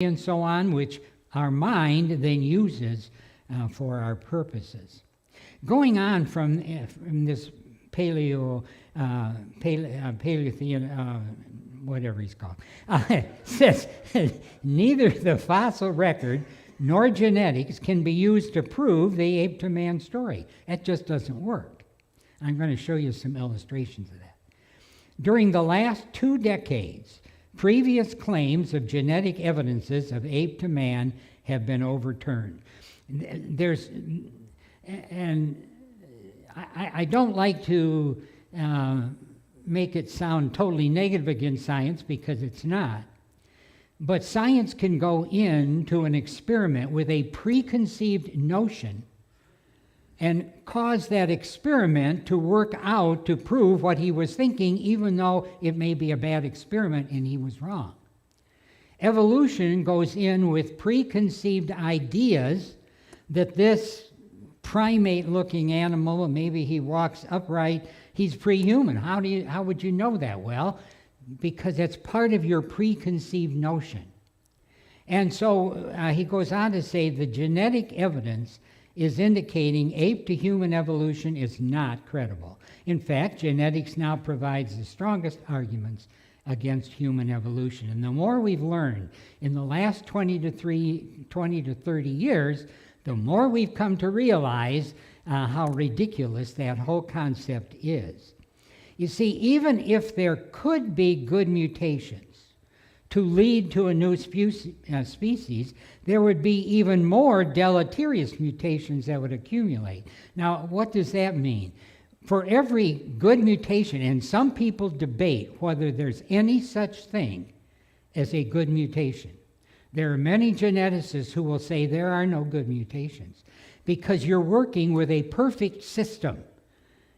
and so on, which our mind then uses for our purposes. Going on from this Paleothean, whatever he's called, says, neither the fossil record nor genetics can be used to prove the ape to man story. That just doesn't work. I'm going to show you some illustrations of that. During the last 2 decades, previous claims of genetic evidences of ape to man have been overturned. I don't like to make it sound totally negative against science, because it's not. But science can go into an experiment with a preconceived notion and cause that experiment to work out to prove what he was thinking, even though it may be a bad experiment and he was wrong. Evolution goes in with preconceived ideas that this primate-looking animal, maybe he walks upright, he's pre-human. How would you know that? Well, because that's part of your preconceived notion. And so he goes on to say the genetic evidence is indicating ape to human evolution is not credible. In fact, genetics now provides the strongest arguments against human evolution. And the more we've learned in the last 20 to 30 years, the more we've come to realize how ridiculous that whole concept is. You see, even if there could be good mutations to lead to a new species, there would be even more deleterious mutations that would accumulate. Now, what does that mean? For every good mutation, and some people debate whether there's any such thing as a good mutation. There are many geneticists who will say there are no good mutations because you're working with a perfect system.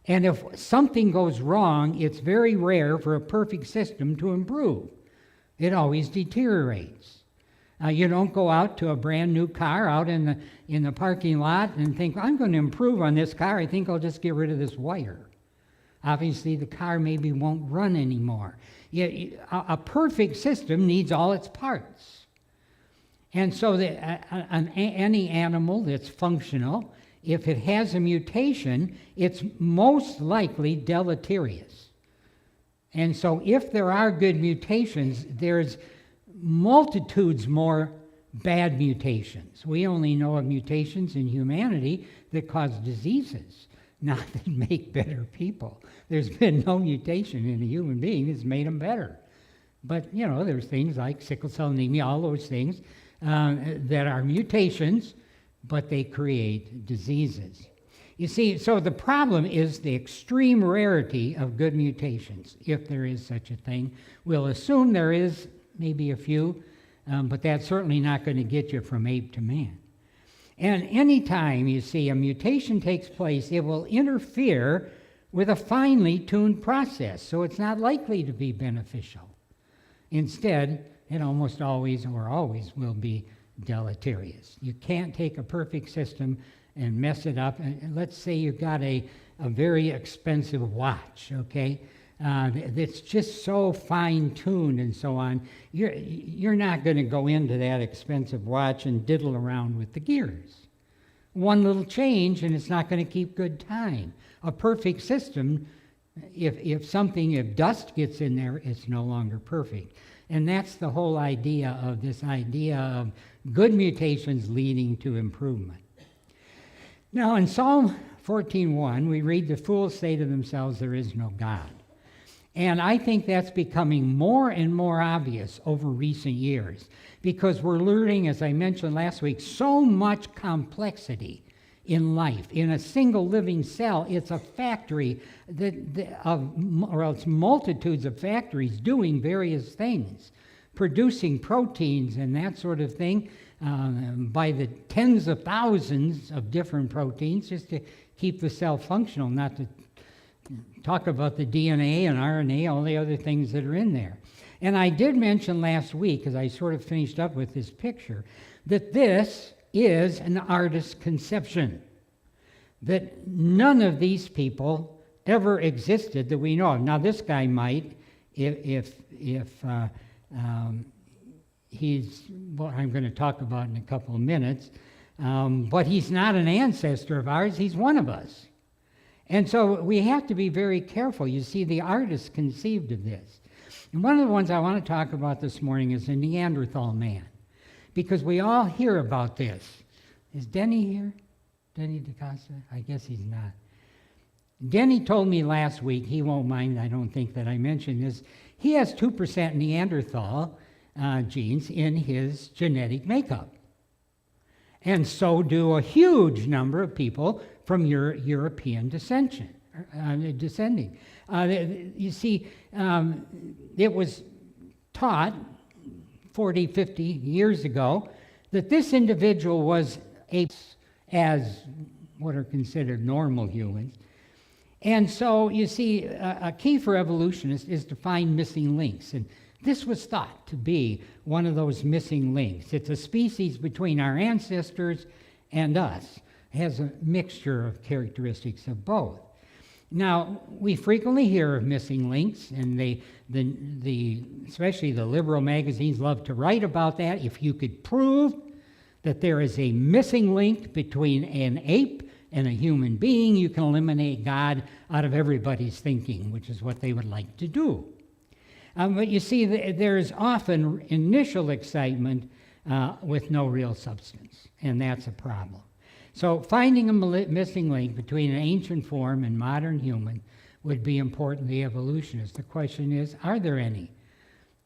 And if something goes wrong, it's very rare for a perfect system to improve. It always deteriorates. You don't go out to a brand new car out in the parking lot and think, I'm going to improve on this car. I think I'll just get rid of this wire. Obviously, the car maybe won't run anymore. A perfect system needs all its parts. And so any animal that's functional, if it has a mutation, it's most likely deleterious. And so if there are good mutations, there's multitudes more bad mutations. We only know of mutations in humanity that cause diseases, not that make better people. There's been no mutation in a human being that's made them better. But, there's things like sickle cell anemia, all those things that are mutations, but they create diseases. You see, so the problem is the extreme rarity of good mutations, if there is such a thing. We'll assume there is maybe a few, but that's certainly not going to get you from ape to man. And anytime you see a mutation takes place, it will interfere with a finely tuned process, so it's not likely to be beneficial. Instead, it almost always or always will be deleterious. You can't take a perfect system and mess it up. And let's say you've got a very expensive watch, okay, that's just so fine-tuned and so on. You're not going to go into that expensive watch and diddle around with the gears. One little change and it's not going to keep good time. A perfect system, if dust gets in there, it's no longer perfect. And that's the whole idea of this idea of good mutations leading to improvement. Now, in Psalm 14:1, we read, the fools say to themselves, there is no God. And I think that's becoming more and more obvious over recent years because we're learning, as I mentioned last week, so much complexity in life. In a single living cell, it's a factory or else multitudes of factories doing various things, producing proteins and that sort of thing. By the tens of thousands of different proteins just to keep the cell functional, not to talk about the DNA and RNA, all the other things that are in there. And I did mention last week, as I sort of finished up with this picture, that this is an artist's conception, that none of these people ever existed that we know of. Now, this guy might, if he's what I'm going to talk about in a couple of minutes, but he's not an ancestor of ours, he's one of us. And so we have to be very careful. You see, the artist conceived of this. And one of the ones I want to talk about this morning is the Neanderthal man, because we all hear about this. Is Denny here? Denny DaCosta? I guess he's not. Denny told me last week, he won't mind, I don't think that I mentioned this, he has 2% Neanderthal genes in his genetic makeup. And so do a huge number of people from European descending. You see, it was taught 40, 50 years ago that this individual was as what are considered normal humans. And so, you see, a key for evolutionists is to find missing links. And this was thought to be one of those missing links. It's a species between our ancestors and us. It has a mixture of characteristics of both. Now, we frequently hear of missing links, and especially the liberal magazines love to write about that. If you could prove that there is a missing link between an ape and a human being, you can eliminate God out of everybody's thinking, which is what they would like to do. But you see, there's often initial excitement with no real substance, and that's a problem. So finding a missing link between an ancient form and modern human would be important to the evolutionists. The question is, are there any?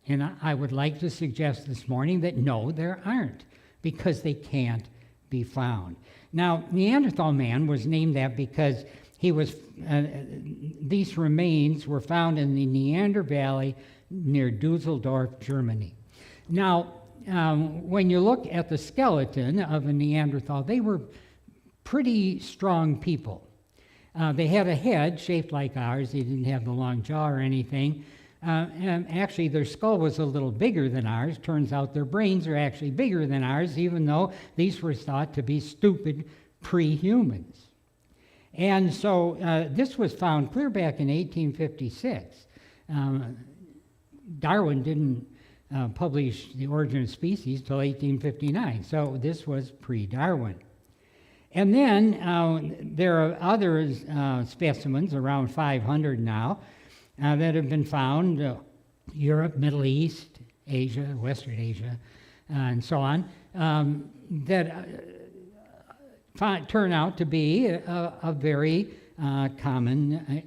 And I would like to suggest this morning that no, there aren't, because they can't be found. Now, Neanderthal man was named that because he was. These remains were found in the Neander Valley near Dusseldorf, Germany. Now, when you look at the skeleton of a Neanderthal, they were pretty strong people. They had a head shaped like ours. They didn't have the long jaw or anything. And actually, their skull was a little bigger than ours. Turns out their brains are actually bigger than ours, even though these were thought to be stupid pre-humans. And so this was found clear back in 1856. Darwin didn't publish The Origin of Species till 1859, so this was pre-Darwin. And then there are other specimens, around 500 now, that have been found, Europe, Middle East, Asia, Western Asia, and so on, that turn out to be a very common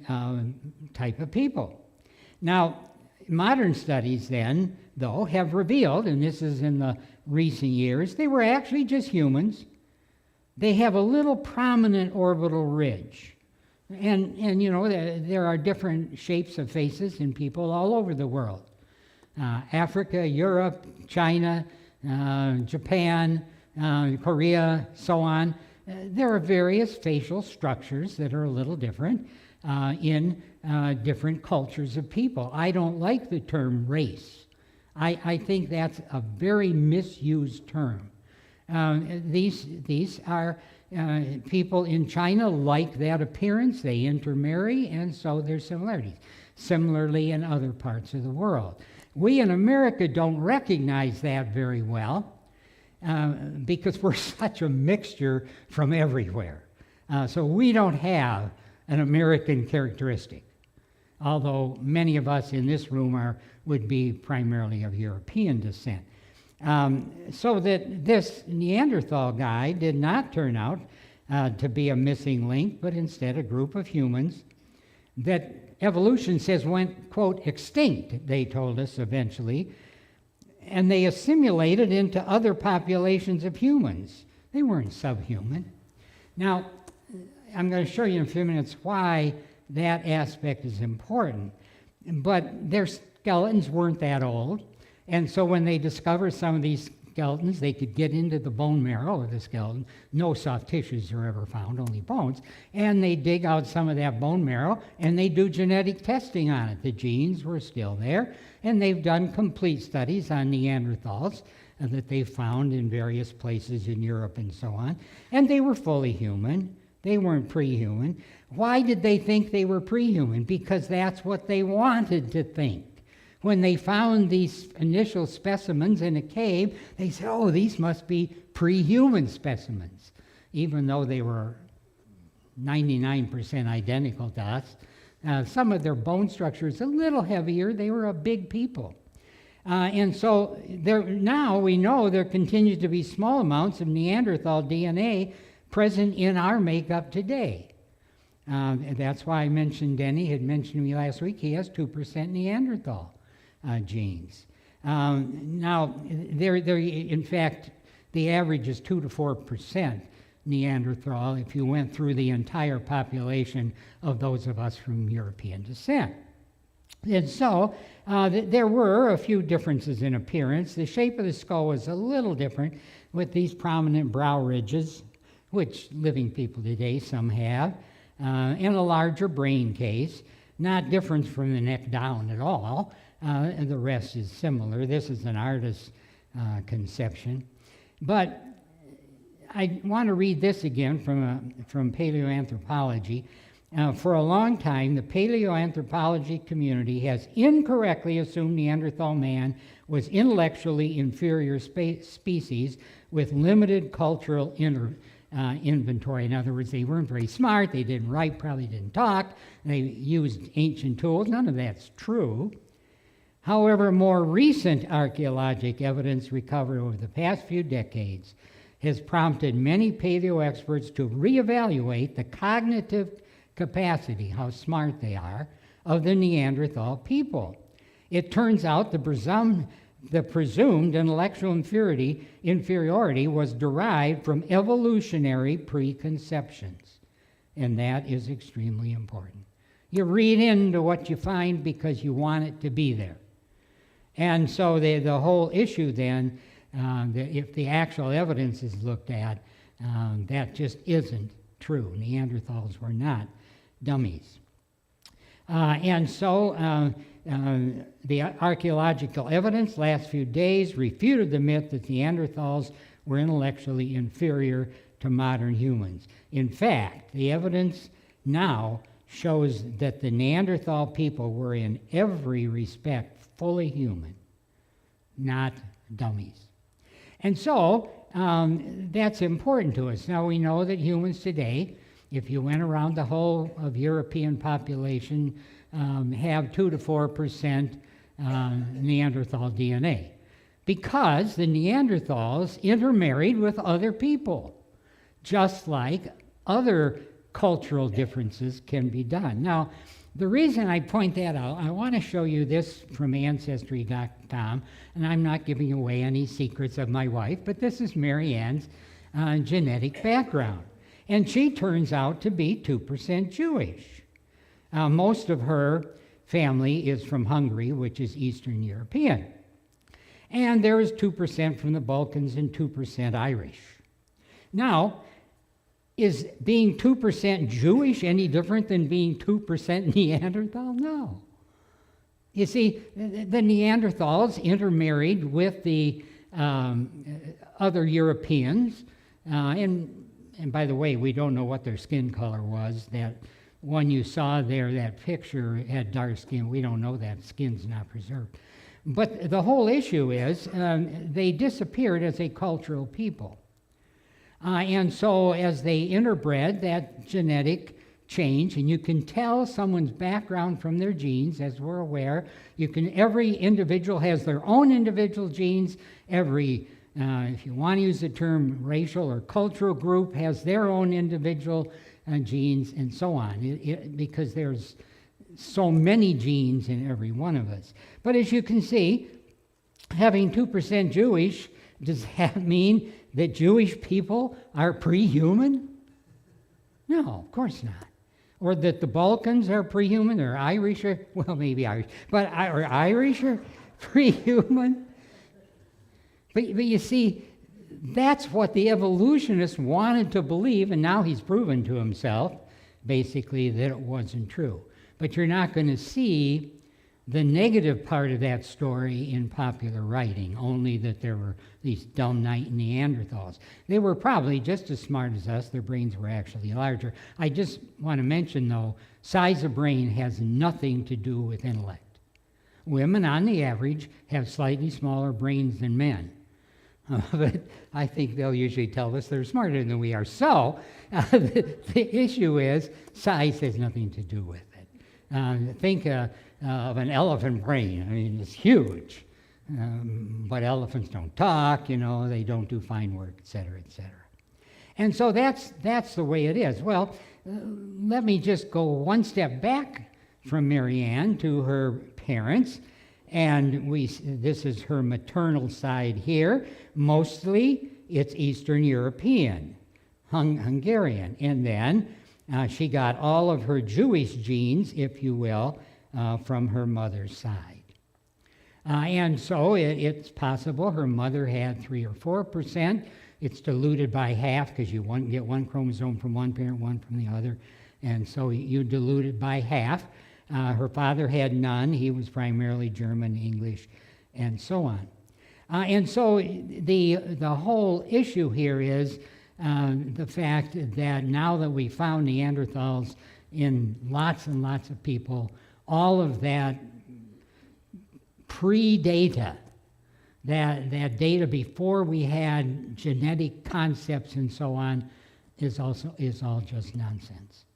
type of people. Now, modern studies then, though, have revealed, and this is in the recent years, they were actually just humans. They have a little prominent orbital ridge. And you know, there are different shapes of faces in people all over the world. Africa, Europe, China, Japan, Korea, so on. There are various facial structures that are a little different in different cultures of people. I don't like the term race. I think that's a very misused term. These are people in China like that appearance. They intermarry, and so there's similarities. Similarly in other parts of the world. We in America don't recognize that very well because we're such a mixture from everywhere. So we don't have an American characteristic, although many of us in this room would be primarily of European descent. So that this Neanderthal guy did not turn out to be a missing link, but instead a group of humans that evolution says went, quote, extinct, they told us eventually, and they assimilated into other populations of humans. They weren't subhuman. Now, I'm going to show you in a few minutes why that aspect is important, but their skeletons weren't that old. And so when they discovered some of these skeletons, they could get into the bone marrow of the skeleton. No soft tissues are ever found, only bones. And they dig out some of that bone marrow, and they do genetic testing on it. The genes were still there, and they've done complete studies on Neanderthals that they've found in various places in Europe and so on. And they were fully human. They weren't pre-human. Why did they think they were pre-human? Because that's what they wanted to think. When they found these initial specimens in a cave, they said, oh, these must be pre-human specimens, even though they were 99% identical to us. Some of their bone structure is a little heavier. They were a big people. And so now we know there continues to be small amounts of Neanderthal DNA present in our makeup today. That's why I mentioned Denny had mentioned to me last week he has 2% Neanderthal genes. Now, in fact, the average is 2 to 4% Neanderthal if you went through the entire population of those of us from European descent. And so there were a few differences in appearance. The shape of the skull was a little different with these prominent brow ridges, which living people today, some have, and a larger brain case, not different from the neck down at all. And the rest is similar. This is an artist's conception. But I want to read this again from paleoanthropology. For a long time, the paleoanthropology community has incorrectly assumed Neanderthal man was intellectually inferior species with limited cultural inventory. In other words, they weren't very smart, they didn't write, probably didn't talk, they used ancient tools. None of that's true. However, more recent archaeologic evidence recovered over the past few decades has prompted many paleo experts to reevaluate the cognitive capacity, how smart they are, of the Neanderthal people. It turns out the presumed intellectual inferiority was derived from evolutionary preconceptions, and that is extremely important. You read into what you find because you want it to be there. And so the whole issue then, if the actual evidence is looked at, that just isn't true. Neanderthals were not dummies. And so the archaeological evidence last few days refuted the myth that Neanderthals were intellectually inferior to modern humans. In fact, the evidence now shows that the Neanderthal people were in every respect fully human, not dummies. And so that's important to us. Now we know that humans today, if you went around the whole of European population, have 2 to 4% Neanderthal DNA, because the Neanderthals intermarried with other people, just like other cultural differences can be done. Now, the reason I point that out, I want to show you this from Ancestry.com, and I'm not giving away any secrets of my wife, but this is Mary Ann's genetic background. And she turns out to be 2% Jewish. Most of her family is from Hungary, which is Eastern European. And there is 2% from the Balkans and 2% Irish. Now, is being 2% Jewish any different than being 2% Neanderthal? No. You see, the Neanderthals intermarried with the other Europeans, and by the way, we don't know what their skin color was. That one you saw there, that picture, had dark skin. We don't know that. Skin's not preserved. But the whole issue is they disappeared as a cultural people. And so as they interbred, that genetic change, and you can tell someone's background from their genes, as we're aware. Every individual has their own individual genes. Every, if you want to use the term racial or cultural group, has their own individual genes, and so on, because there's so many genes in every one of us. But as you can see, having 2% Jewish, does that mean that Jewish people are pre-human? No, of course not. Or that the Balkans are pre-human, or Irish, or, well, maybe Irish, but or Irish are pre-human? But you see, that's what the evolutionists wanted to believe, and now he's proven to himself, basically, that it wasn't true. But you're not going to see the negative part of that story in popular writing, only that there were these dumb Neanderthals. They were probably just as smart as us. Their brains were actually larger. I just want to mention, though, size of brain has nothing to do with intellect. women, on the average, have slightly smaller brains than men. But I think they'll usually tell us they're smarter than we are. So the issue is size has nothing to do with it. Think of an elephant brain. I mean, it's huge. But elephants don't talk, they don't do fine work, et cetera, et cetera. And so that's the way it is. Well, let me just go one step back from Mary Ann to her parents. And this is her maternal side here. Mostly it's Eastern European, Hungarian. And then she got all of her Jewish genes, if you will, from her mother's side. And so it's possible her mother had 3 or 4%. It's diluted by half because you get one chromosome from one parent, one from the other. And so you dilute it by half. Her father had none. He was primarily German, English, and so on. And so the whole issue here is the fact that now that we found Neanderthals in lots and lots of people, all of that pre-data, that data before we had genetic concepts and so on, is all just nonsense.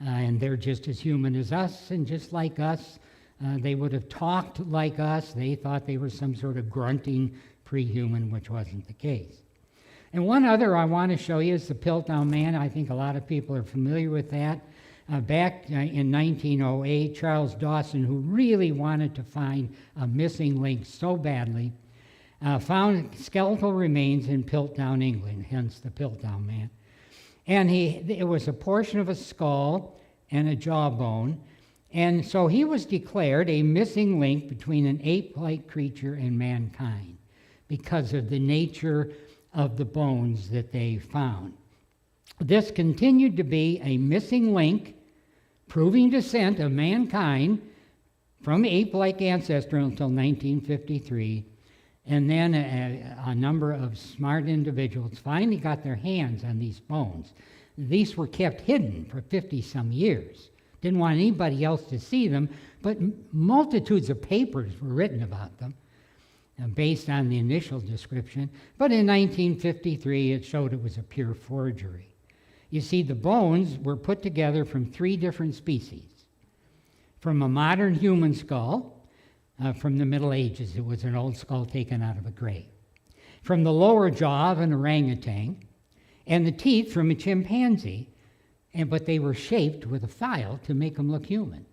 And they're just as human as us, and just like us. They would have talked like us. They thought they were some sort of grunting pre-human, which wasn't the case. And one other I want to show you is the Piltdown Man. I think a lot of people are familiar with that. Back in 1908, Charles Dawson, who really wanted to find a missing link so badly, found skeletal remains in Piltdown, England, hence the Piltdown Man. And it was a portion of a skull and a jawbone. And so he was declared a missing link between an ape-like creature and mankind because of the nature of the bones that they found. This continued to be a missing link, proving descent of mankind from ape-like ancestor until 1953. And then a number of smart individuals finally got their hands on these bones. These were kept hidden for 50-some years. Didn't want anybody else to see them, but multitudes of papers were written about them based on the initial description. But in 1953, it showed it was a pure forgery. You see, the bones were put together from 3 different species. From a modern human skull, from the Middle Ages. It was an old skull taken out of a grave. From the lower jaw of an orangutan, and the teeth from a chimpanzee, but they were shaped with a file to make them look human.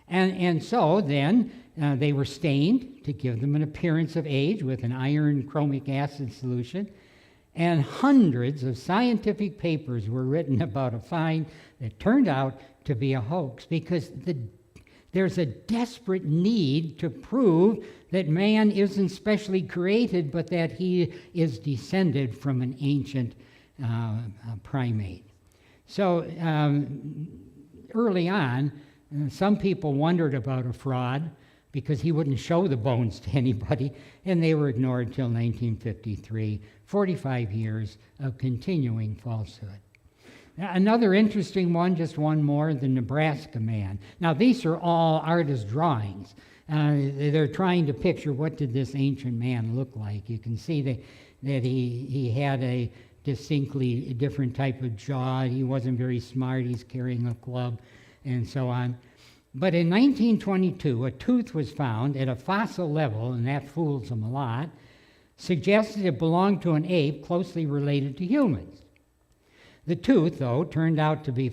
And so then they were stained to give them an appearance of age with an iron chromic acid solution, and hundreds of scientific papers were written about a find that turned out to be a hoax because there's a desperate need to prove that man isn't specially created, but that he is descended from an ancient primate. So early on, some people wondered about a fraud because he wouldn't show the bones to anybody, and they were ignored till 1953, 45 years of continuing falsehood. Another interesting one, just one more, the Nebraska Man. Now, these are all artist drawings. They're trying to picture what did this ancient man look like. You can see that he had a distinctly different type of jaw. He wasn't very smart. He's carrying a club and so on. But in 1922, a tooth was found at a fossil level, and that fools them a lot, suggested it belonged to an ape closely related to humans. The tooth, though, turned out to be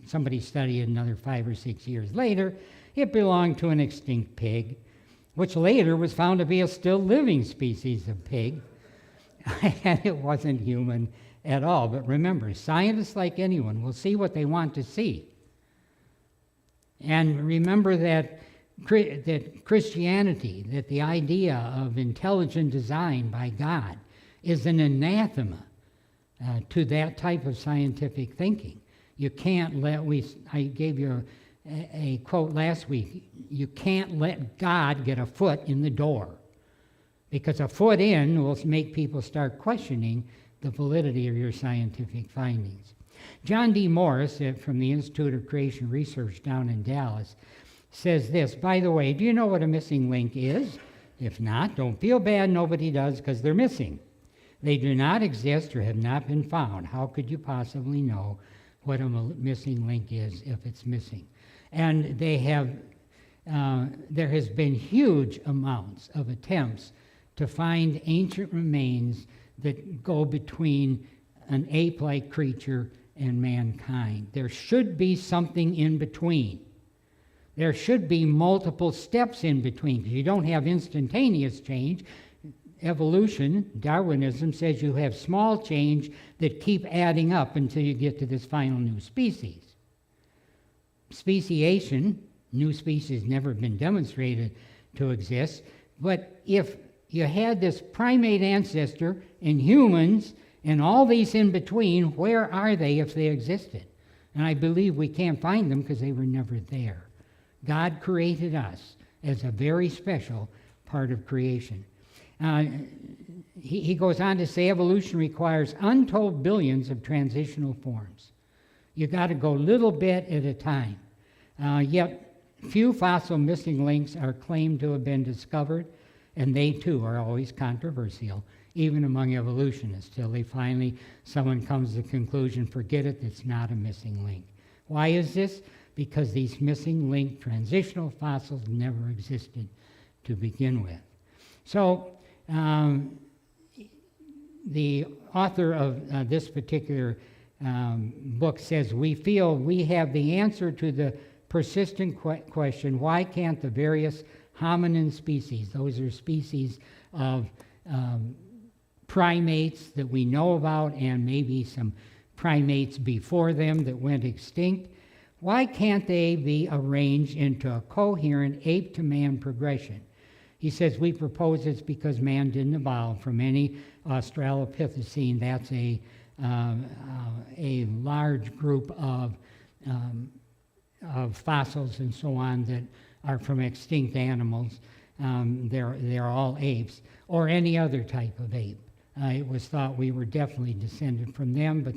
somebody studied it another 5 or 6 years later. It belonged to an extinct pig, which later was found to be a still living species of pig. And it wasn't human at all. But remember, scientists, like anyone, will see what they want to see. And remember that Christianity, that the idea of intelligent design by God is an anathema to that type of scientific thinking. You can't I gave you a quote last week, you can't let God get a foot in the door, because a foot in will make people start questioning the validity of your scientific findings. John D. Morris from the Institute of Creation Research down in Dallas says this, by the way, do you know what a missing link is? If not, don't feel bad, nobody does, because they're missing. They do not exist or have not been found. How could you possibly know what a missing link is if it's missing? And they have, there has been huge amounts of attempts to find ancient remains that go between an ape-like creature and mankind. There should be something in between. There should be multiple steps in between, because you don't have instantaneous change. Evolution, Darwinism, says you have small change that keep adding up until you get to this final new species. Speciation, new species never been demonstrated to exist, but if you had this primate ancestor in humans and all these in between, where are they if they existed? And I believe we can't find them because they were never there. God created us as a very special part of creation. He goes on to say evolution requires untold billions of transitional forms. You got to go little bit at a time. Yet few fossil missing links are claimed to have been discovered, and they too are always controversial, even among evolutionists, till someone comes to the conclusion, forget it, it's not a missing link. Why is this? Because these missing link transitional fossils never existed to begin with. So the author of this particular book says, we feel we have the answer to the persistent question, why can't the various hominin species, those are species of primates that we know about and maybe some primates before them that went extinct, why can't they be arranged into a coherent ape-to-man progression? He says, we propose it's because man didn't evolve from any Australopithecine. That's a large group of fossils and so on that are from extinct animals. They're all apes, or any other type of ape. It was thought we were definitely descended from them, but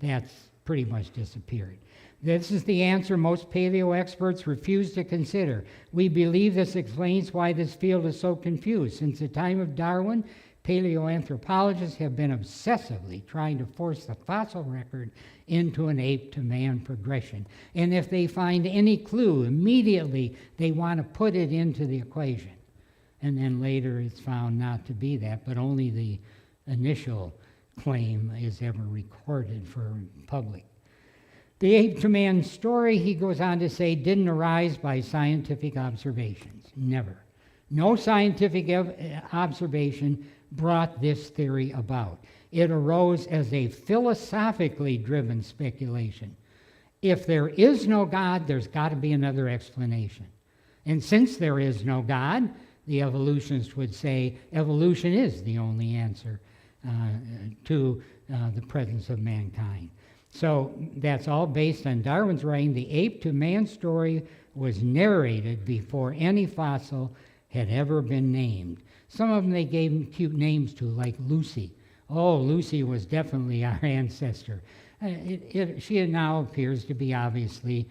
that's pretty much disappeared. This is the answer most paleo experts refuse to consider. We believe this explains why this field is so confused. Since the time of Darwin, paleoanthropologists have been obsessively trying to force the fossil record into an ape-to-man progression. And if they find any clue, immediately they want to put it into the equation. And then later it's found not to be that, but only the initial claim is ever recorded for public. The ape-to-man story, he goes on to say, didn't arise by scientific observations. Never. No scientific observation brought this theory about. It arose as a philosophically driven speculation. If there is no God, there's got to be another explanation. And since there is no God, the evolutionists would say evolution is the only answer to the presence of mankind. So that's all based on Darwin's writing. The ape-to-man story was narrated before any fossil had ever been named. Some of them they gave cute names to, like Lucy. Oh, Lucy was definitely our ancestor. She now appears to be obviously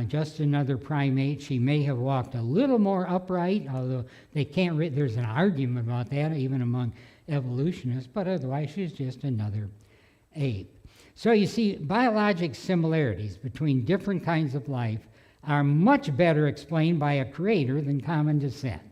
just another primate. She may have walked a little more upright, although they can't. There's an argument about that even among evolutionists, but otherwise she's just another ape. So you see, biologic similarities between different kinds of life are much better explained by a creator than common descent,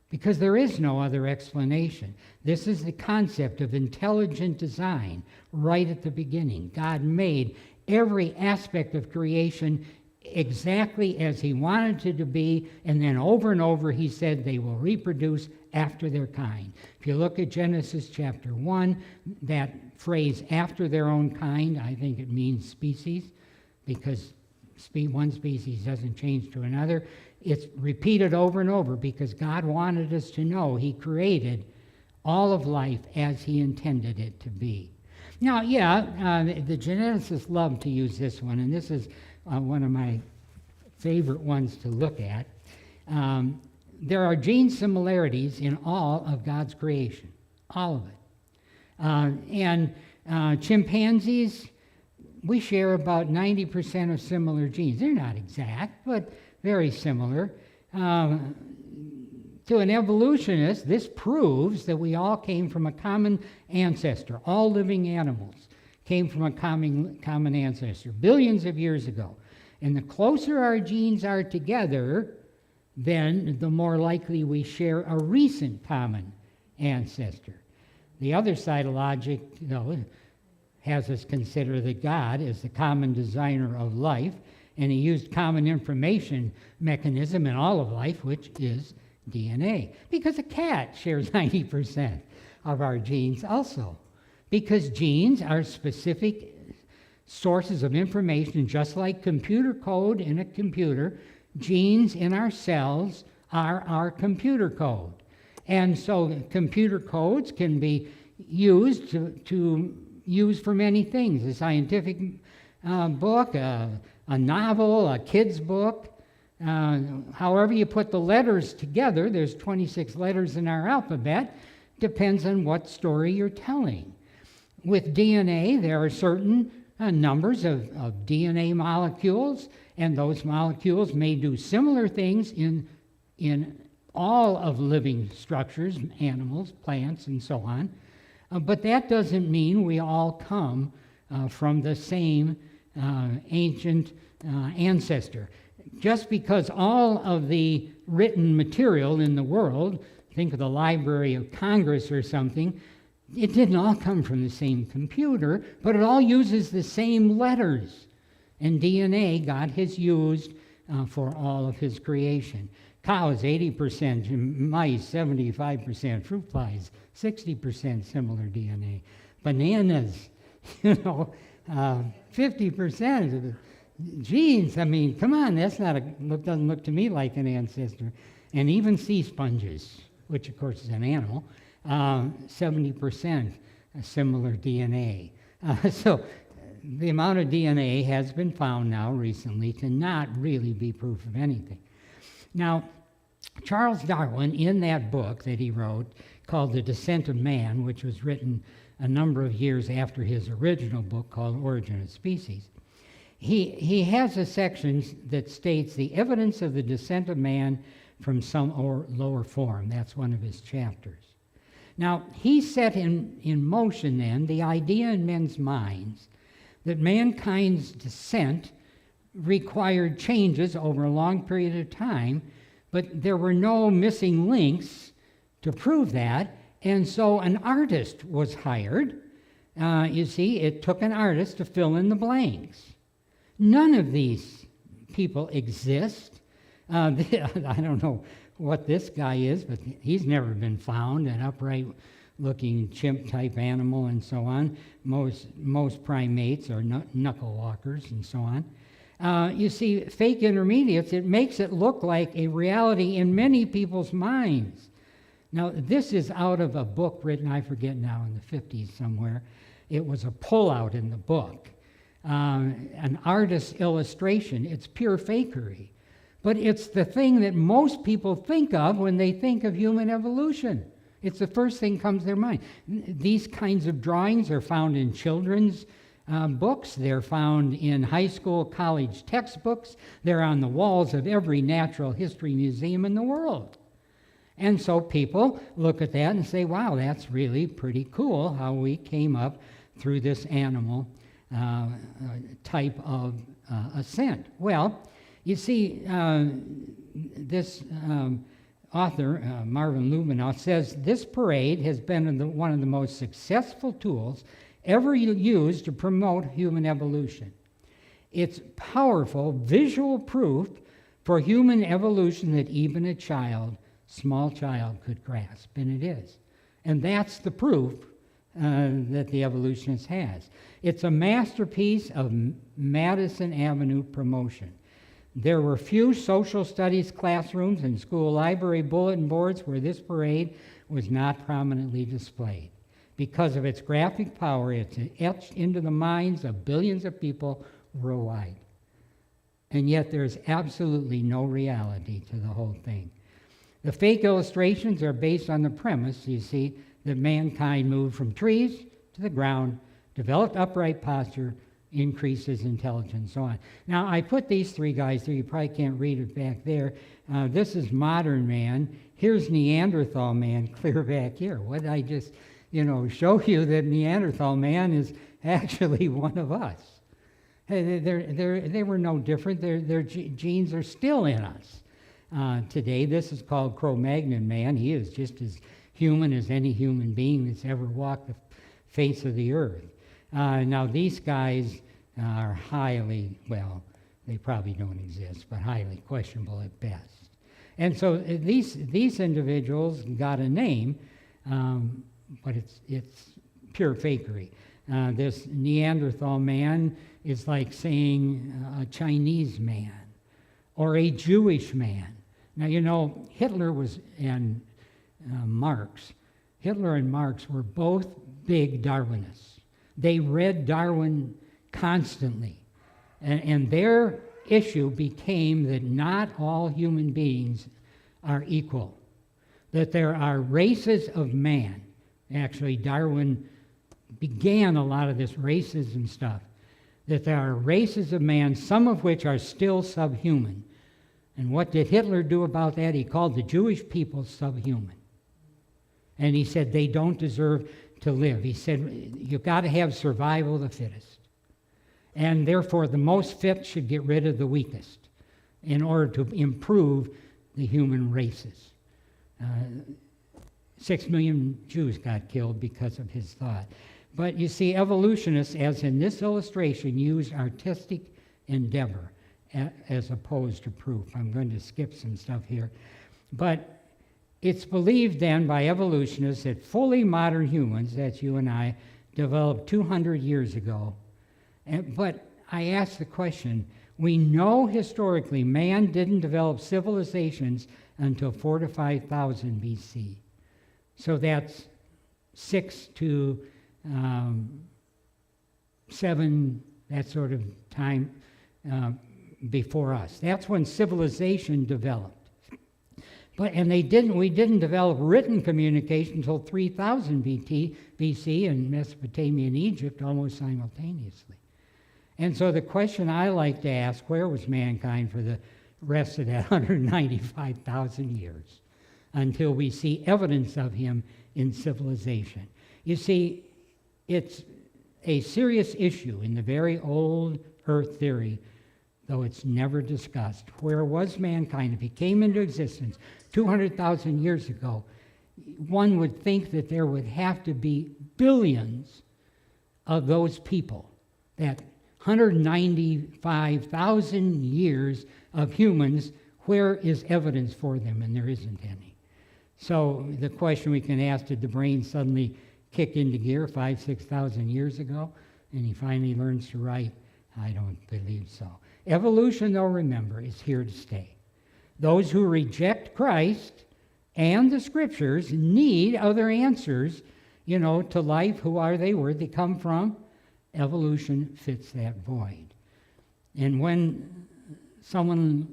because there is no other explanation. This is the concept of intelligent design right at the beginning. God made every aspect of creation exactly as he wanted it to be, and then over and over he said they will reproduce after their kind. If you look at Genesis chapter 1, that phrase, after their own kind, I think it means species, because one species doesn't change to another. It's repeated over and over because God wanted us to know he created all of life as he intended it to be. Now, the geneticists love to use this one, and this is one of my favorite ones to look at. There are gene similarities in all of God's creation, all of it. And chimpanzees, we share about 90% of similar genes. They're not exact, but very similar. To an evolutionist, this proves that we all came from a common ancestor. All living animals came from a common ancestor billions of years ago. And the closer our genes are together, then the more likely we share a recent common ancestor. The other side of logic, has us consider that God is the common designer of life, and he used common information mechanism in all of life, which is DNA. Because a cat shares 90% of our genes also. Because genes are specific sources of information, just like computer code in a computer, genes in our cells are our computer code. And so computer codes can be used to use for many things. A scientific book, a novel, a kid's book. However you put the letters together, there's 26 letters in our alphabet, depends on what story you're telling. With DNA, there are certain numbers of DNA molecules, and those molecules may do similar things in all of living structures, animals, plants, and so on. But that doesn't mean we all come from the same ancient ancestor. Just because all of the written material in the world, think of the Library of Congress or something, it didn't all come from the same computer, but it all uses the same letters. And DNA God has used for all of his creation. Cows, 80%, mice, 75%, fruit flies, 60% similar DNA. Bananas, 50%. Genes, I mean, come on, that's not doesn't look to me like an ancestor. And even sea sponges, which of course is an animal, 70% similar DNA. So the amount of DNA has been found now recently to not really be proof of anything. Now, Charles Darwin, in that book that he wrote called The Descent of Man, which was written a number of years after his original book called Origin of Species, he has a section that states the evidence of the descent of man from some or lower form. That's one of his chapters. Now, he set in motion then the idea in men's minds that mankind's descent required changes over a long period of time, but there were no missing links to prove that, and so an artist was hired. You see, it took an artist to fill in the blanks. None of these people exist. I don't know what this guy is, but he's never been found, an upright-looking chimp-type animal and so on. Most primates are knuckle walkers and so on. You see, fake intermediates, it makes it look like a reality in many people's minds. Now, this is out of a book written, I forget now, in the 50s somewhere. It was a pullout in the book, an artist's illustration. It's pure fakery. But it's the thing that most people think of when they think of human evolution. It's the first thing that comes to their mind. These kinds of drawings are found in children's books. They're found in high school, college textbooks. They're on the walls of every natural history museum in the world. And so people look at that and say, wow, that's really pretty cool how we came up through this animal type of ascent. Well, you see, this author, Marvin Lubinow, says this parade has been one of the most successful tools ever used to promote human evolution. It's powerful visual proof for human evolution that even a small child could grasp, and it is. And that's the proof that the evolutionist has. It's a masterpiece of Madison Avenue promotion. There were few social studies classrooms and school library bulletin boards where this parade was not prominently displayed. Because of its graphic power, it's etched into the minds of billions of people worldwide. And yet there's absolutely no reality to the whole thing. The fake illustrations are based on the premise, you see, that mankind moved from trees to the ground, developed upright posture, increases intelligence, and so on. Now, I put these three guys there. You probably can't read it back there. This is modern man. Here's Neanderthal man, clear back here. What did I just, show you that Neanderthal man is actually one of us. They were no different. Their genes are still in us today. This is called Cro-Magnon man. He is just as human as any human being that's ever walked the face of the earth. Now, these guys are highly, well, they probably don't exist, but highly questionable at best. And so these individuals got a name, but it's pure fakery. This Neanderthal man is like saying a Chinese man or a Jewish man. Now, Hitler and Marx were both big Darwinists. They read Darwin constantly. And their issue became that not all human beings are equal, that there are races of man. Actually, Darwin began a lot of this racism stuff, that there are races of man, some of which are still subhuman. And what did Hitler do about that? He called the Jewish people subhuman. And he said they don't deserve to live. He said, you've got to have survival of the fittest. And therefore, the most fit should get rid of the weakest in order to improve the human races. 6 million Jews got killed because of his thought. But you see, evolutionists, as in this illustration, use artistic endeavor as opposed to proof. I'm going to skip some stuff here. But it's believed then by evolutionists that fully modern humans, that's you and I, developed 200 years ago. But I ask the question, we know historically man didn't develop civilizations until 4,000 to 5,000 BC. So that's 6 to 7, that sort of time before us. That's when civilization developed. We didn't develop written communication until 3000 BC in Mesopotamia and Egypt almost simultaneously. And so the question I like to ask, where was mankind for the rest of that 195,000 years until we see evidence of him in civilization? You see, it's a serious issue in the very old earth theory, though it's never discussed. Where was mankind? If he came into existence 200,000 years ago, one would think that there would have to be billions of those people. That 195,000 years of humans, where is evidence for them? And there isn't any. So the question we can ask, did the brain suddenly kick into gear 5,000 to 6,000 years ago, and he finally learns to write? I don't believe so. Evolution, though, remember, is here to stay. Those who reject Christ and the Scriptures need other answers, to life. Who are they? Where they come from? Evolution fits that void. And when someone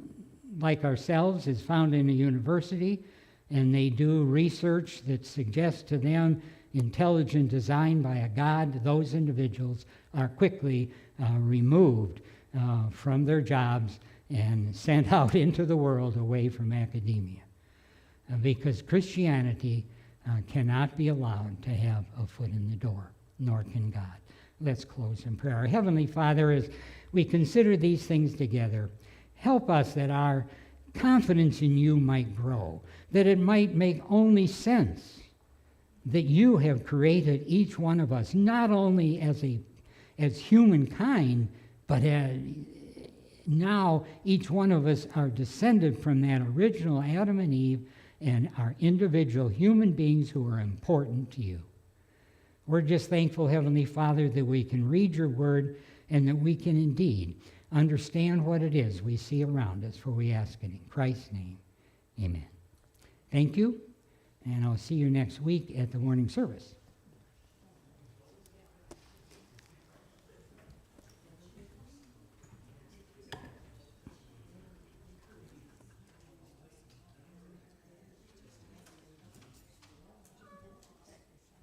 like ourselves is found in a university and they do research that suggests to them intelligent design by a God, those individuals are quickly removed from their jobs and sent out into the world away from academia. Because Christianity cannot be allowed to have a foot in the door, nor can God. Let's close in prayer. Our Heavenly Father, as we consider these things together, help us that our confidence in you might grow, that it might make only sense that you have created each one of us, not only as humankind, but now each one of us are descended from that original Adam and Eve and are individual human beings who are important to you. We're just thankful, Heavenly Father, that we can read your word and that we can indeed understand what it is we see around us, for we ask it in Christ's name. Amen. Thank you, and I'll see you next week at the morning service.